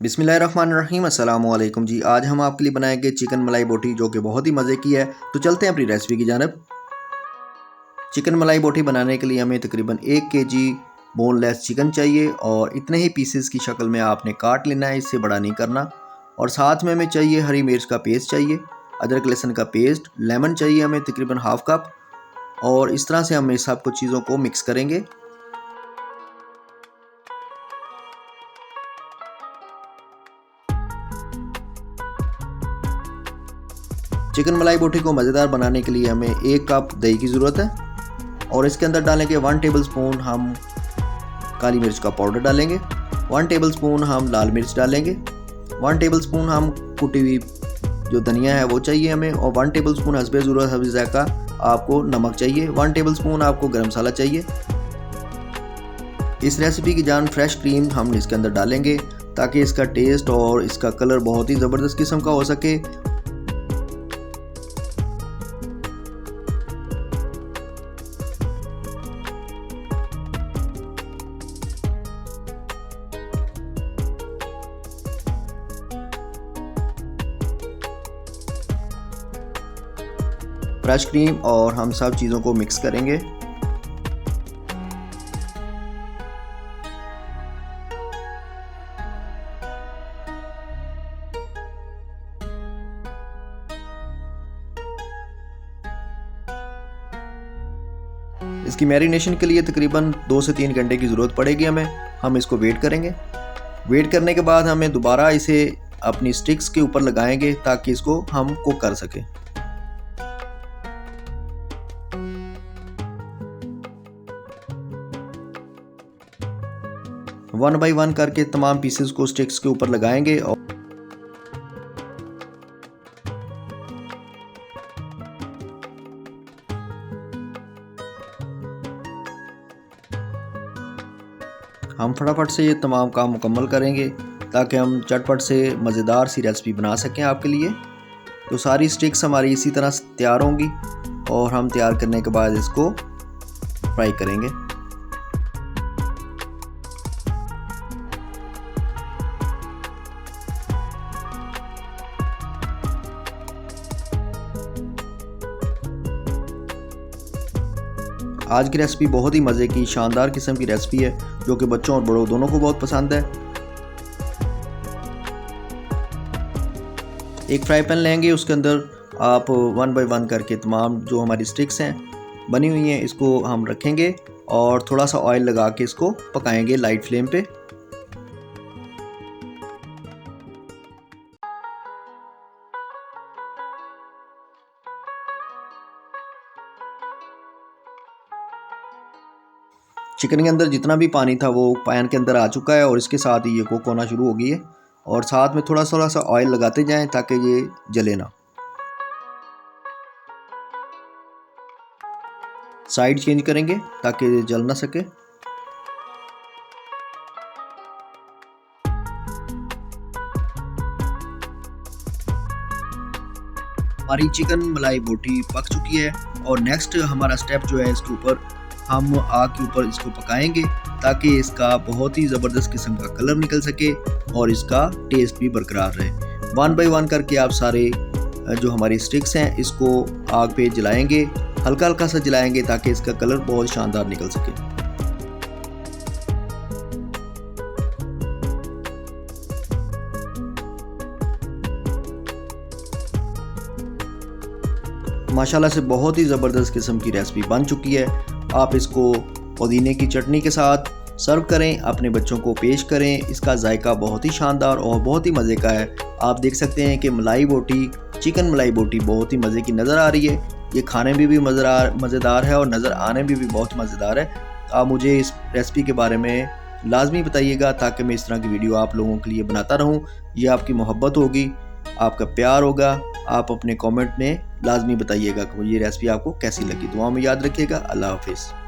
बिस्मिल्लाहिर्रहमानिर्रहीम अस्सलाम वालेकुम जी। आज हम आपके लिए बनाएंगे चिकन मलाई बोटी जो कि बहुत ही मज़े की है। तो चलते हैं अपनी रेसिपी की जानब। चिकन मलाई बोटी बनाने के लिए हमें तकरीबन 1 केजी बोनलेस चिकन चाहिए और इतने ही पीसेस की शक्ल में आपने काट लेना है, इससे बड़ा नहीं करना। और साथ में हमें चाहिए हरी मिर्च का पेस्ट चाहिए, अदरक लहसुन का पेस्ट, लेमन चाहिए हमें तकरीबन हाफ़ कप। और इस तरह से हम इस सब कुछ चीज़ों को मिक्स करेंगे। चिकन मलाई बोटी को मज़ेदार बनाने के लिए हमें 1 कप दही की ज़रूरत है और इसके अंदर डालेंगे 1 टेबलस्पून हम काली मिर्च का पाउडर डालेंगे, 1 टेबलस्पून हम लाल मिर्च डालेंगे, 1 टेबलस्पून हम कुटी हुई जो धनिया है वो चाहिए हमें, और 1 टेबलस्पून हस्बे ज़रूरत हस्बे ज़ायक़ा आपको नमक चाहिए, 1 टेबलस्पून आपको गरम मसाला चाहिए। इस रेसिपी की जान फ्रेश क्रीम हम इसके अंदर डालेंगे ताकि इसका टेस्ट और इसका कलर बहुत ही ज़बरदस्त किस्म का हो सके। फ्रेश क्रीम और हम सब चीज़ों को मिक्स करेंगे। इसकी मैरिनेशन के लिए तकरीबन 2 से 3 घंटे की ज़रूरत पड़ेगी हमें। हम इसको वेट करेंगे। वेट करने के बाद हमें दोबारा इसे अपनी स्टिक्स के ऊपर लगाएंगे ताकि इसको हम कुक कर सकें। 1 बाई 1 करके तमाम पीसेस को स्टिक्स के ऊपर लगाएंगे और हम फटाफट से ये तमाम काम मुकम्मल करेंगे ताकि हम चटपट से मज़ेदार सी रेसिपी बना सकें आपके लिए। तो सारी स्टिक्स हमारी इसी तरह तैयार होंगी और हम तैयार करने के बाद इसको फ्राई करेंगे। आज की रेसिपी बहुत ही मज़े की शानदार किस्म की रेसिपी है जो कि बच्चों और बड़ों दोनों को बहुत पसंद है। एक फ्राई पैन लेंगे, उसके अंदर आप 1 बाई 1 करके तमाम जो हमारी स्टिक्स हैं बनी हुई हैं इसको हम रखेंगे और थोड़ा सा ऑयल लगा के इसको पकाएंगे लाइट फ्लेम पे। चिकन के अंदर जितना भी पानी था वो पैन के अंदर आ चुका है और इसके साथ ही ये कुक होना शुरू हो गई है। और साथ में थोड़ा थोड़ा सा ऑयल लगाते जाएं ताकि ये जले ना। साइड चेंज करेंगे ताकि ये जल ना सके। हमारी चिकन मलाई बोटी पक चुकी है और नेक्स्ट हमारा स्टेप जो है इसके ऊपर हम आग के ऊपर इसको पकाएंगे ताकि इसका बहुत ही ज़बरदस्त किस्म का कलर निकल सके और इसका टेस्ट भी बरकरार रहे। 1 बाई 1 करके आप सारे जो हमारी स्टिक्स हैं इसको आग पे जलाएंगे, हल्का हल्का सा जलाएंगे ताकि इसका कलर बहुत शानदार निकल सके। माशाल्लाह से बहुत ही ज़बरदस्त किस्म की रेसिपी बन चुकी है। आप इसको पुदीने की चटनी के साथ सर्व करें, अपने बच्चों को पेश करें। इसका जायका बहुत ही शानदार और बहुत ही मज़े का है। आप देख सकते हैं कि मलाई बोटी, चिकन मलाई बोटी बहुत ही मज़े की नज़र आ रही है। ये खाने में भी मज़ेदार है और नज़र आने में भी बहुत मज़ेदार है। आप मुझे इस रेसिपी के बारे में लाजमी बताइएगा ताकि मैं इस तरह की वीडियो आप लोगों के लिए बनाता रहूँ। ये आपकी मोहब्बत होगी, आपका प्यार होगा। आप अपने कमेंट में लाजमी बताइएगा कि ये रेसिपी आपको कैसी लगी। दुआ में याद रखिएगा। अल्लाह हाफिज़।